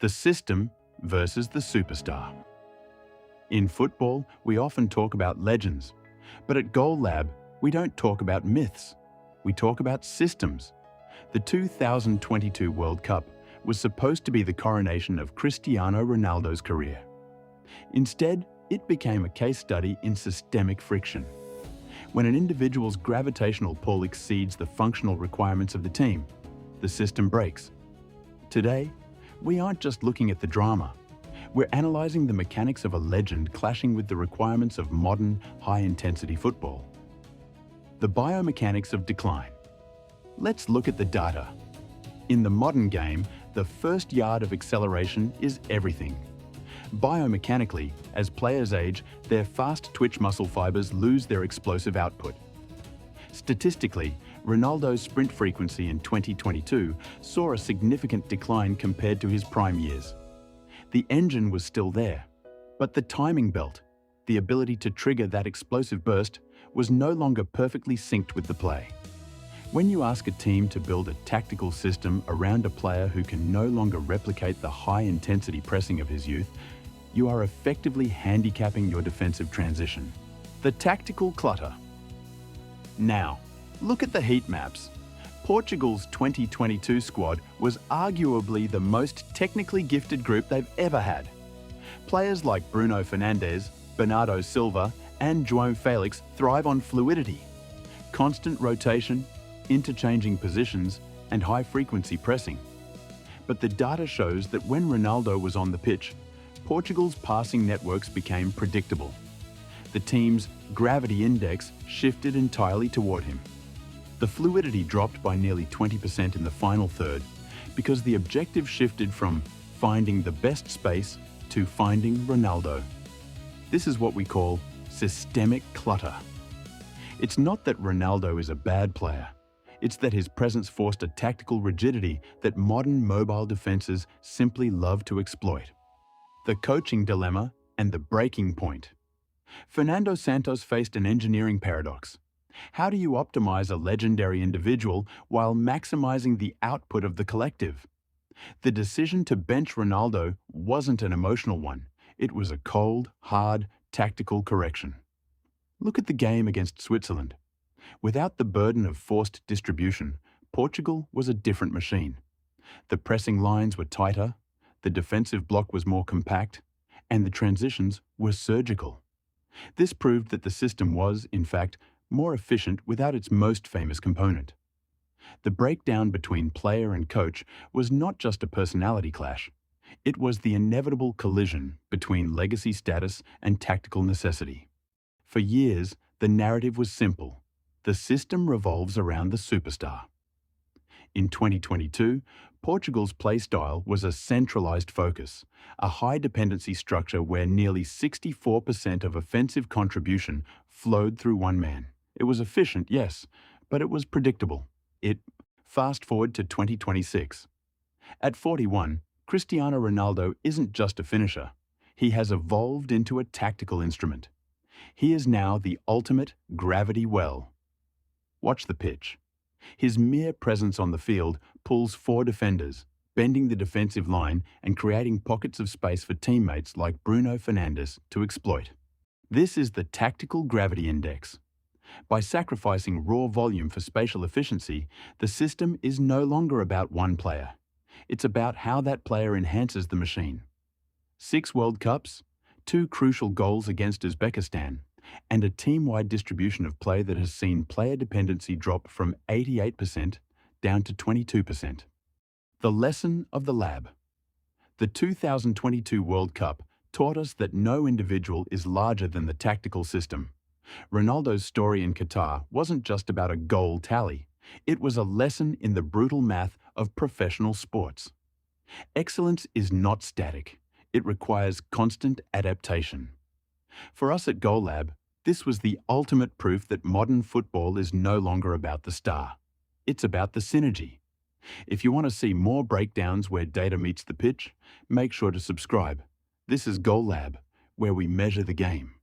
The system versus the superstar. In football, we often talk about legends, but at GoalLab, we don't talk about myths. We talk about systems. The 2022 World Cup was supposed to be the coronation of Cristiano Ronaldo's career. Instead, it became a case study in systemic friction. When an individual's gravitational pull exceeds the functional requirements of the team, the system breaks. Today, we aren't just looking at the drama. We're analyzing the mechanics of a legend clashing with the requirements of modern, high-intensity football. The biomechanics of decline. Let's look at the data. In the modern game, the first yard of acceleration is everything. Biomechanically, as players age, their fast twitch muscle fibers lose their explosive output. Statistically, Ronaldo's sprint frequency in 2022 saw a significant decline compared to his prime years. The engine was still there, but the timing belt, the ability to trigger that explosive burst, was no longer perfectly synced with the play. When you ask a team to build a tactical system around a player who can no longer replicate the high-intensity pressing of his youth, you are effectively handicapping your defensive transition. The tactical clutter. Now, look at the heat maps. Portugal's 2022 squad was arguably the most technically gifted group they've ever had. Players like Bruno Fernandes, Bernardo Silva, and João Felix thrive on fluidity, constant rotation, interchanging positions, and high-frequency pressing. But the data shows that when Ronaldo was on the pitch, Portugal's passing networks became predictable. The team's gravity index shifted entirely toward him. The fluidity dropped by nearly 20% in the final third because the objective shifted from finding the best space to finding Ronaldo. This is what we call systemic clutter. It's not that Ronaldo is a bad player. It's that his presence forced a tactical rigidity that modern mobile defenses simply love to exploit. The coaching dilemma and the breaking point. Fernando Santos faced an engineering paradox. How do you optimize a legendary individual while maximizing the output of the collective? The decision to bench Ronaldo wasn't an emotional one. It was a cold, hard, tactical correction. Look at the game against Switzerland. Without the burden of forced distribution, Portugal was a different machine. The pressing lines were tighter, the defensive block was more compact, and the transitions were surgical. This proved that the system was, in fact, more efficient without its most famous component. The breakdown between player and coach was not just a personality clash. It was the inevitable collision between legacy status and tactical necessity. For years, the narrative was simple. The system revolves around the superstar. In 2022, Portugal's play style was a centralized focus, a high-dependency structure where nearly 64% of offensive contribution flowed through one man. It was efficient, yes, but it was predictable. Fast forward to 2026. At 41, Cristiano Ronaldo isn't just a finisher. He has evolved into a tactical instrument. He is now the ultimate gravity well. Watch the pitch. His mere presence on the field pulls 4 defenders, bending the defensive line and creating pockets of space for teammates like Bruno Fernandes to exploit. This is the tactical gravity index. By sacrificing raw volume for spatial efficiency, the system is no longer about one player. It's about how that player enhances the machine. 6 World Cups, 2 crucial goals against Uzbekistan, and a team-wide distribution of play that has seen player dependency drop from 88% down to 22%. The lesson of the lab. The 2022 World Cup taught us that no individual is larger than the tactical system. Ronaldo's story in Qatar wasn't just about a goal tally. It was a lesson in the brutal math of professional sports. Excellence is not static. It requires constant adaptation. For us at GoalLab, this was the ultimate proof that modern football is no longer about the star. It's about the synergy. If you want to see more breakdowns where data meets the pitch, make sure to subscribe. This is GoalLab, where we measure the game.